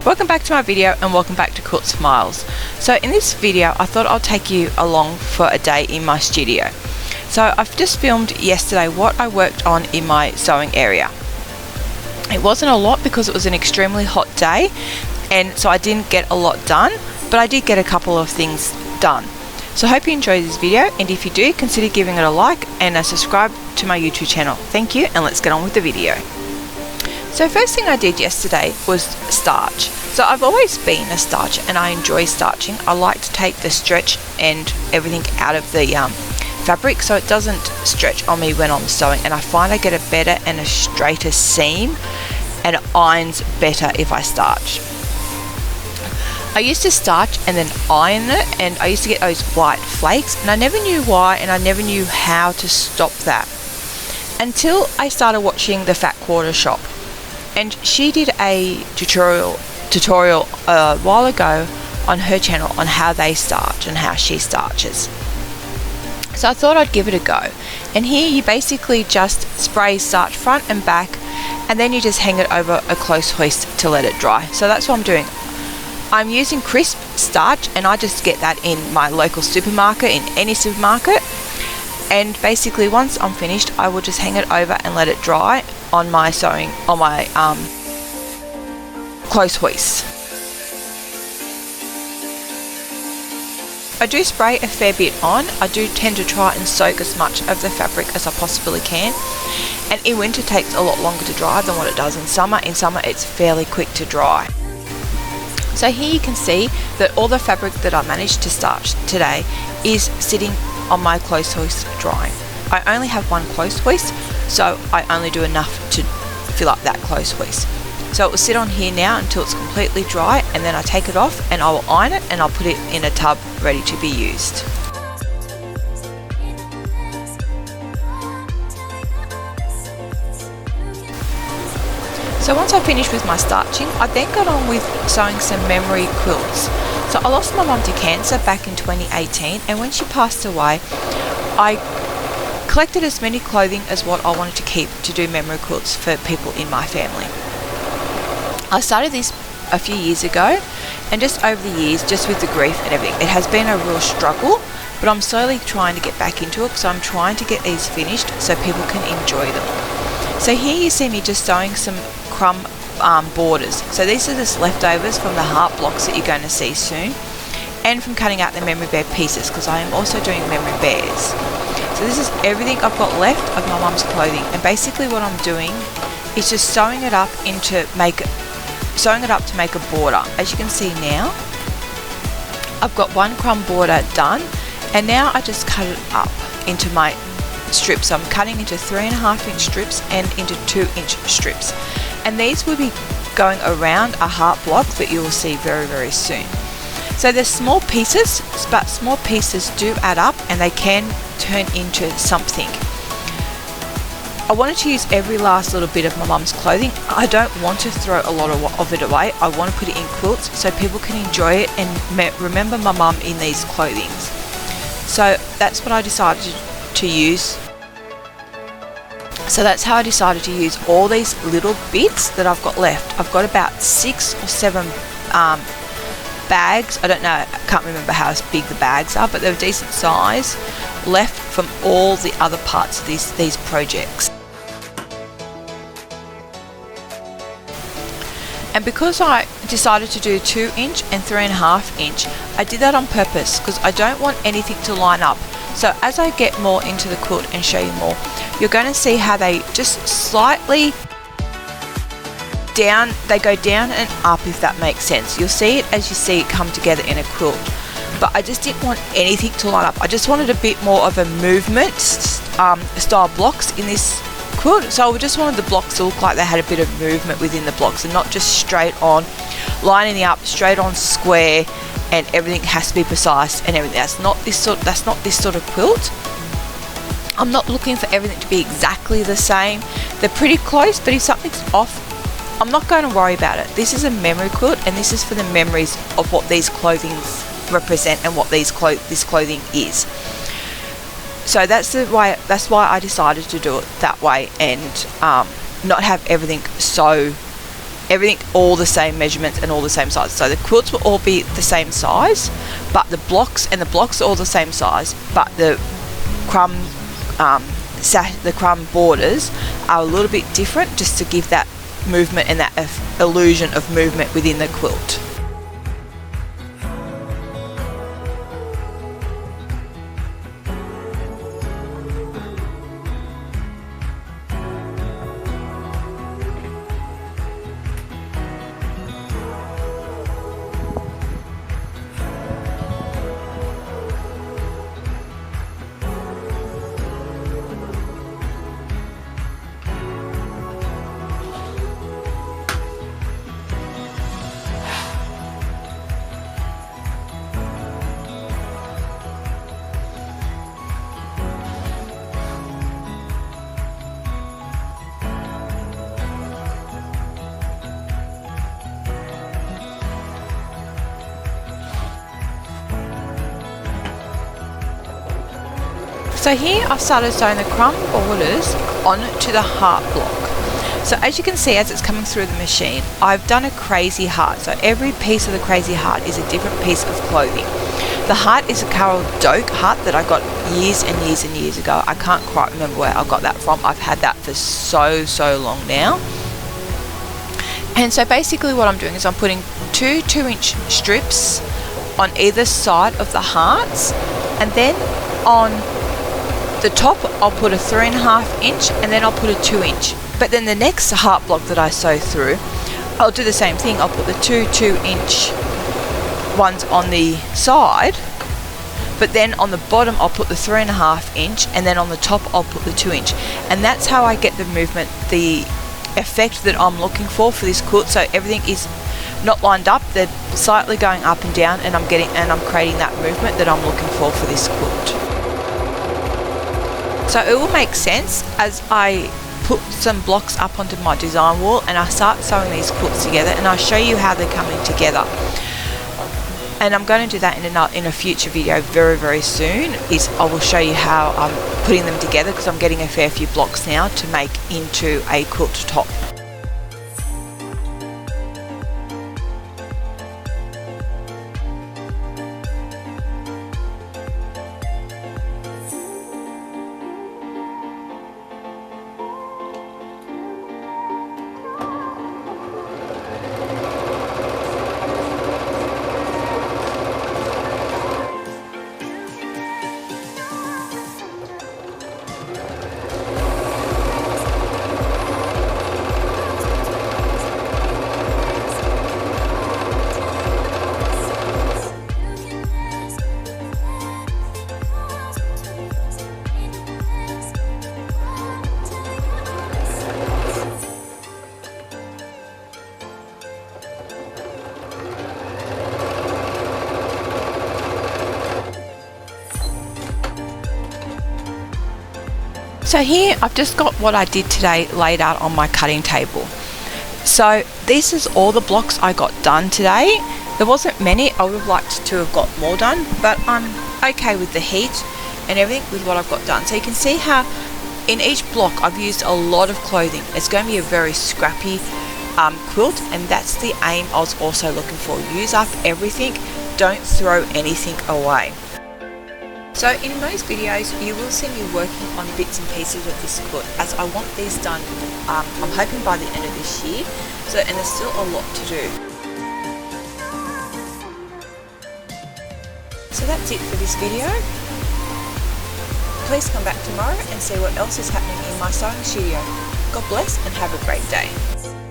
Welcome back to my video and welcome back to Quilts for Miles. So in this video I thought I'll take you along for a day in my studio. So I've just filmed yesterday what I worked on in my sewing area. It wasn't a lot because it was an extremely hot day, and so I didn't get a lot done, but I did get a couple of things done. So I hope you enjoyed this video, and if you do, consider giving it a like and a subscribe to my YouTube channel. Thank you, and let's get on with the video. So first thing I did yesterday was starch. So I've always been a starcher and I enjoy starching. I like to take the stretch and everything out of the fabric so it doesn't stretch on me when I'm sewing, and I find I get a better and a straighter seam, and it irons better if I starch. I used to starch and then iron it, and I used to get those white flakes, and I never knew why and I never knew how to stop that until I started watching the Fat Quarter Shop. And she did a tutorial a while ago on her channel on how they starch and how she starches. So I thought I'd give it a go. And here you basically just spray starch front and back, and then you just hang it over a close hoist to let it dry. So that's what I'm doing. I'm using crisp starch, and I just get that in my local supermarket, in any supermarket. And basically once I'm finished, I will just hang it over and let it dry on my close hoist. I do spray a fair bit on. I do tend to try and soak as much of the fabric as I possibly can, and in winter it takes a lot longer to dry than what it does in summer. In summer it's fairly quick to dry. So here you can see that all the fabric that I managed to starch today is sitting on my close hoist drying. I only have one close hoist, so I only do enough to fill up that close hoist. So it will sit on here now until it's completely dry, and then I take it off and I will iron it and I'll put it in a tub ready to be used. So once I finished with my starching, I then got on with sewing some memory quilts. So I lost my mum to cancer back in 2018, and when she passed away, I collected as many clothing as what I wanted to keep to do memory quilts for people in my family. I started this a few years ago, and just over the years, just with the grief and everything, it has been a real struggle, but I'm slowly trying to get back into it, so I'm trying to get these finished so people can enjoy them. So here you see me just sewing some crumb borders. So these are just leftovers from the heart blocks that you're going to see soon, and from cutting out the memory bear pieces, because I am also doing memory bears. So this is everything I've got left of my mum's clothing, and basically what I'm doing is just sewing it up to make a border. As you can see now, I've got one crumb border done, and now I just cut it up into my strips. So I'm cutting into 3.5-inch strips and into 2-inch strips, and these will be going around a heart block that you will see very, very soon. So they're small pieces, but small pieces do add up and they can turn into something. I wanted to use every last little bit of my mum's clothing. I don't want to throw a lot of it away. I want to put it in quilts so people can enjoy it and remember my mum in these clothings. So that's what I decided to use. So that's how I decided to use all these little bits that I've got left. I've got about 6 or 7 bags. I don't know, I can't remember how big the bags are, but they're a decent size left from all the other parts of these projects. And because I decided to do 2-inch and 3.5-inch, I did that on purpose because I don't want anything to line up. So as I get more into the quilt and show you more, you're going to see how they just slightly they go down and up, if that makes sense. You'll see it as you see it come together in a quilt. But I just didn't want anything to line up. I just wanted a bit more of a movement style blocks in this quilt. So I just wanted the blocks to look like they had a bit of movement within the blocks and not just straight on, lining up, straight on square, and everything has to be precise and everything. That's not this sort of quilt. I'm not looking for everything to be exactly the same. They're pretty close, but if something's off, I'm not going to worry about it. This is a memory quilt, and this is for the memories of what these clothing represent and what this clothing is. So that's why I decided to do it that way, and not have everything so everything all the same measurements and all the same size. So the quilts will all be the same size, but the blocks are all the same size, but the crumb borders are a little bit different, just to give that movement and that illusion of movement within the quilt. So here I've started sewing the crumb borders onto the heart block. So as you can see, as it's coming through the machine, I've done a crazy heart. So every piece of the crazy heart is a different piece of clothing. The heart is a Carol Doak heart that I got years and years and years ago. I can't quite remember where I got that from. I've had that for so long now. And so basically what I'm doing is I'm putting two 2-inch strips on either side of the hearts, and then on the top I'll put a 3.5 inch, and then I'll put a 2-inch. But then the next heart block that I sew through, I'll do the same thing. I'll put the two 2-inch ones on the side, but then on the bottom I'll put the 3.5 inch, and then on the top I'll put the 2-inch. And that's how I get the movement, the effect that I'm looking for this quilt. So everything is not lined up, they're slightly going up and down, and I'm creating that movement that I'm looking for this quilt. So it will make sense as I put some blocks up onto my design wall and I start sewing these quilts together, and I'll show you how they're coming together. And I'm going to do that in a future video very soon. I will show you how I'm putting them together, because I'm getting a fair few blocks now to make into a quilt top. So here I've just got what I did today laid out on my cutting table. So this is all the blocks I got done today. There wasn't many. I would have liked to have got more done, but I'm okay with the heat and everything with what I've got done. So you can see how in each block I've used a lot of clothing. It's going to be a very scrappy quilt, and that's the aim I was also looking for. Use up everything, don't throw anything away. So in most videos you will see me working on bits and pieces of this quilt, as I want these done, I'm hoping by the end of this year, and there's still a lot to do. So that's it for this video. Please come back tomorrow and see what else is happening in my sewing studio. God bless and have a great day.